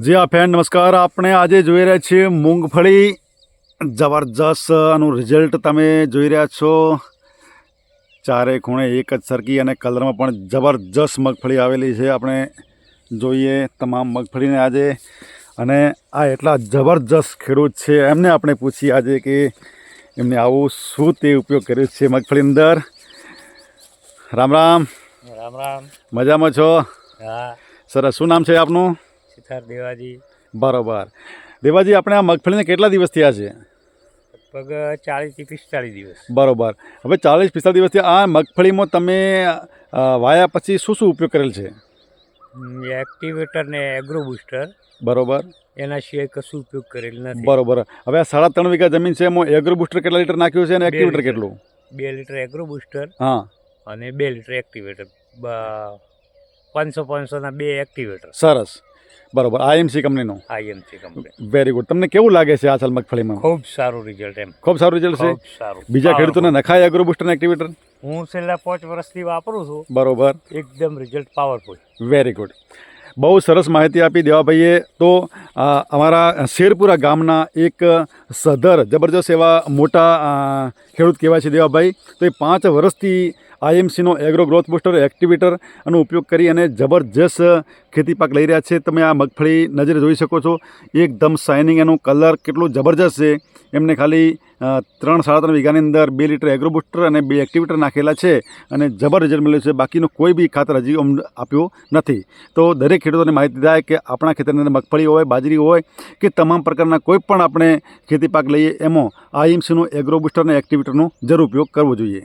જી હા ફ્રેન્ડ નમસ્કાર. આપણે આજે જોઈ રહ્યા છીએ મૂંગફળી. જબરજસ્ત આનું રિઝલ્ટ તમે જોઈ રહ્યા છો. ચારે ખૂણે એક જ સરખી અને કલરમાં પણ જબરજસ્ત મગફળી આવેલી છે. આપણે જોઈએ તમામ મગફળીને આજે. અને આ એટલા જબરજસ્ત ખેડૂત છે એમને આપણે પૂછીએ આજે કે એમને આવું શું તે ઉપયોગ કર્યો છે મગફળીની અંદર. રામ રામ. રામ રામ. મજામાં છો? હા. સરસ. શું નામ છે આપનું? સિદ્ધાર્થ દેવાજી. બરાબર. દેવાજી, આપણે આ મગફળીને કેટલા દિવસ થયા છે? લગભગ 40 થી 45 દિવસ. બરાબર. હવે 40-45 દિવસથી આ મગફળીમાં તમે વાયા પછી શું શું ઉપયોગ કરેલ છે? એક્ટિવેટર ને એગ્રો બૂસ્ટર. બરાબર. એના સિવાય કશું ઉપયોગ કરેલ નથી. બરાબર. હવે આ 3.5 વીઘા જમીન છે એમાં એગ્રો બૂસ્ટર કેટલા લીટર નાખ્યું છે અને એક્ટિવેટર કેટલું? 2 લીટર એગ્રો બૂસ્ટર. હા. અને 2 લીટર એક્ટિવેટર. 500 ના 2 એક્ટિવેટર. સરસ. બરાબર. આઈએમસી કંપનીનું? આઈએમસી કંપની. Very good. તમને કેવું લાગે છે આ સાલ મગફળીમાં? ખૂબ સારું રિઝલ્ટ. એમ ખૂબ સારું રિઝલ્ટ છે. ખૂબ સારું. બીજા ખેડૂતોને નખાય એગ્રો બૂસ્ટર અને એક્ટિવેટર? હું છેલ્લા 5 વર્ષથી વાપરું છું. બરોબર. એકદમ રિઝલ્ટ પાવરફુલ. Very good. બહુ સરસ માહિતી આપી દેવાભાઈએ. તો અમારા શેરપુરા ગામના એક સધર જબરજસ્ત એવા મોટા ખેડૂત કહેવાય છે દેવાભાઈ. તો એ 5 વર્ષથી આઈએમસીનો એગ્રો ગ્રોથ બૂસ્ટર એક્ટિવેટરનો ઉપયોગ કરી અને જબરજસ્ત ખેતી પાક લઈ રહ્યા છે. તમે આ મગફળી નજરે જોઈ શકો છો. એકદમ શાઇનિંગ, એનું કલર કેટલું જબરજસ્ત છે. એમને ખાલી 3-3.5 વીઘાની અંદર 2 લીટર એગ્રો બૂસ્ટર અને 2 એક્ટિવેટર નાખેલા છે અને જબર રિઝલ્ટ મળ્યું છે. બાકીનું કોઈ બી ખાતર હજી આપ્યું નથી. તો દરેક ખેડૂતોને માહિતી થાય કે આપણા ખેતરની અંદર મગફળી હોય, બાજરી હોય કે તમામ પ્રકારના કોઈ પણ આપણે ખેતી પાક લઈએ એમાં આઈએમસીનું એગ્રો બૂસ્ટર અને એક્ટિવેટરનો જરૂર ઉપયોગ કરવો જોઈએ.